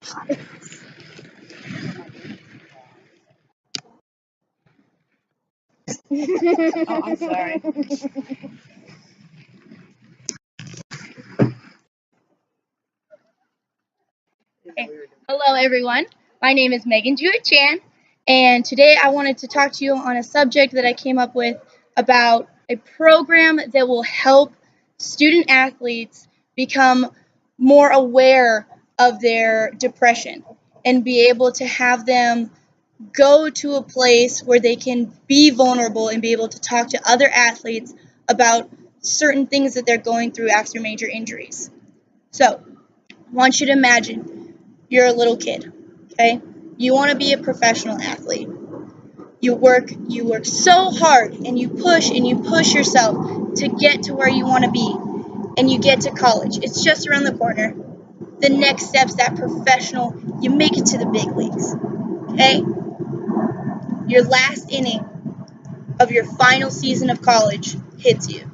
Oh, I'm sorry. Okay. Hello, everyone. My name is Megan Jewett Chan, and today I wanted to talk to you on a subject that I came up with about a program that will help student athletes become more aware of their depression and be able to have them go to a place where they can be vulnerable and be able to talk to other athletes about certain things that they're going through after major injuries. So, I want you to imagine you're a little kid, okay? You want to be a professional athlete. You work so hard and you push yourself to get to where you want to be. And you get to college. It's just around the corner. The next step's that professional. You make it to the big leagues. Okay? Your last inning of your final season of college hits you.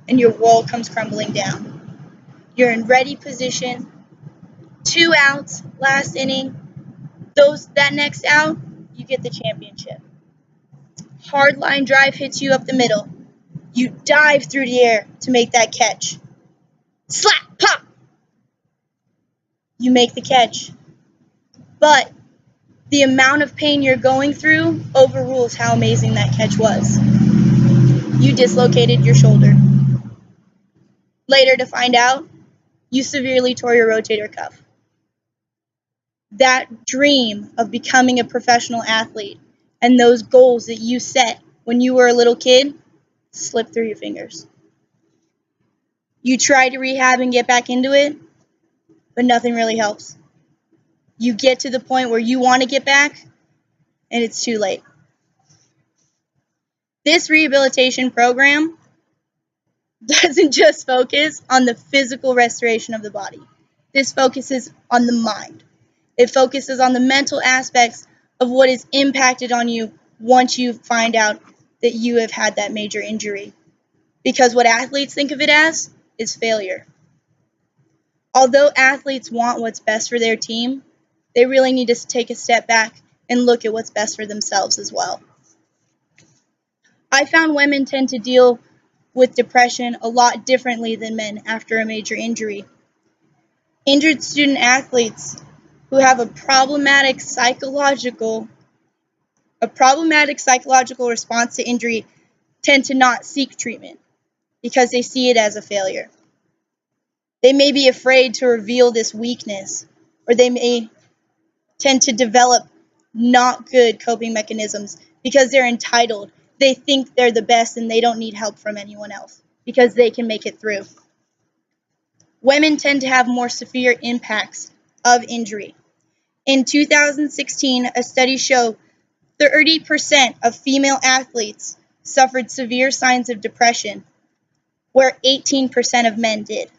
And your world comes crumbling down. You're in ready position. 2 outs, last inning. That next out, you get the championship. Hard line drive hits you up the middle. You dive through the air to make that catch. Slap, pop! You make the catch. But the amount of pain you're going through overrules how amazing that catch was. You dislocated your shoulder. Later to find out, you severely tore your rotator cuff. That dream of becoming a professional athlete and those goals that you set when you were a little kid slipped through your fingers. You try to rehab and get back into it, but nothing really helps. You get to the point where you want to get back, and it's too late. This rehabilitation program doesn't just focus on the physical restoration of the body. This focuses on the mind. It focuses on the mental aspects of what is impacted on you once you find out that you have had that major injury. Because what athletes think of it as is failure. Although athletes want what's best for their team, they really need to take a step back and look at what's best for themselves as well. I found women tend to deal with depression a lot differently than men after a major injury. Injured student athletes who have a problematic psychological response to injury tend to not seek treatment because they see it as a failure. They may be afraid to reveal this weakness, or they may tend to develop not good coping mechanisms because they're entitled. They think they're the best and they don't need help from anyone else because they can make it through. Women tend to have more severe impacts of injury. In 2016, a study showed 30% of female athletes suffered severe signs of depression, where 18% of men did.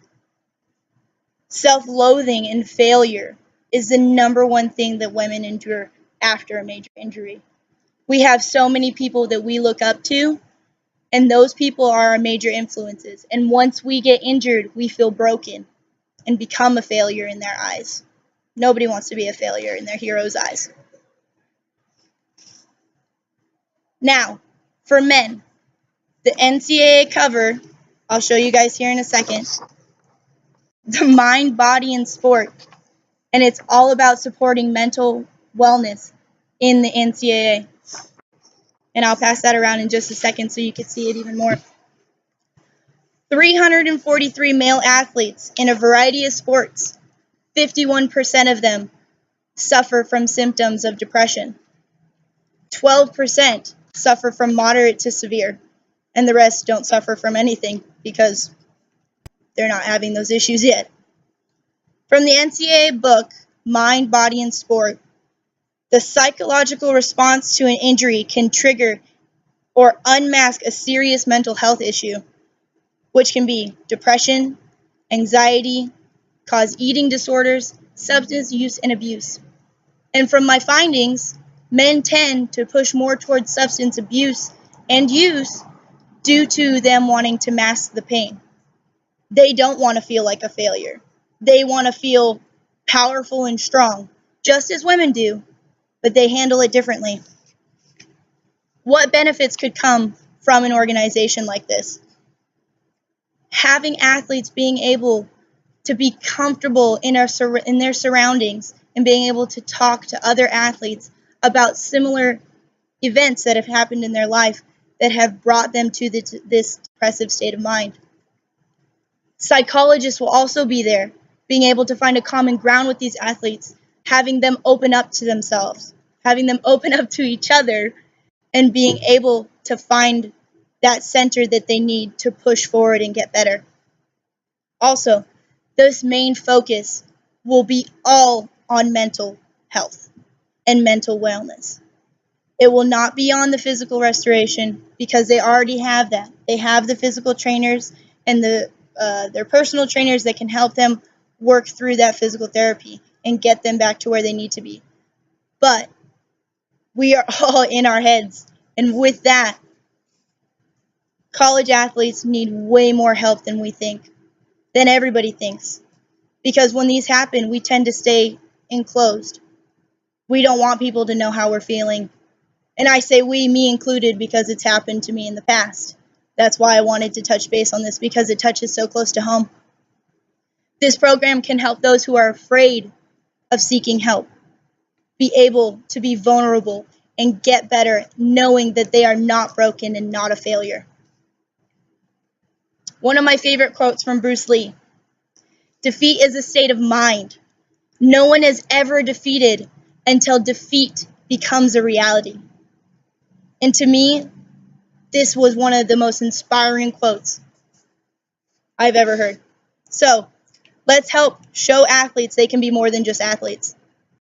Self-loathing and failure is the number one thing that women endure after a major injury. We have so many people that we look up to, and those people are our major influences. And once we get injured, we feel broken and become a failure in their eyes. Nobody wants to be a failure in their hero's eyes. Now, for men, the NCAA cover, I'll show you guys here in a second, the Mind, Body, and Sport, and it's all about supporting mental wellness in the NCAA. And I'll pass that around in just a second so you can see it even more. 343 male athletes in a variety of sports, 51% of them suffer from symptoms of depression. 12% suffer from moderate to severe, and the rest don't suffer from anything because they're not having those issues yet. From the NCAA book, Mind, Body, and Sport, the psychological response to an injury can trigger or unmask a serious mental health issue, which can be depression, anxiety, cause eating disorders, substance use, and abuse. And from my findings, men tend to push more towards substance abuse and use due to them wanting to mask the pain. They don't want to feel like a failure. They want to feel powerful and strong, just as women do, but they handle it differently. What benefits could come from an organization like this? Having athletes being able to be comfortable in their surroundings and being able to talk to other athletes about similar events that have happened in their life that have brought them to this depressive state of mind. Psychologists will also be there, being able to find a common ground with these athletes, having them open up to themselves, having them open up to each other, and being able to find that center that they need to push forward and get better. Also, this main focus will be all on mental health and mental wellness. It will not be on the physical restoration because they already have that. They have the physical trainers and their personal trainers that can help them work through that physical therapy and get them back to where they need to be. But we are all in our heads, and with that, college athletes need way more help than we think, than everybody thinks. Because when these happen, we tend to stay enclosed. We don't want people to know how we're feeling. And I say we, me included, because it's happened to me in the past. That's why I wanted to touch base on this, because it touches so close to home. This program can help those who are afraid of seeking help be able to be vulnerable and get better, knowing that they are not broken and not a failure. One of my favorite quotes from Bruce Lee: defeat is a state of mind. No one is ever defeated until defeat becomes a reality. And to me, this was one of the most inspiring quotes I've ever heard. So, let's help show athletes they can be more than just athletes.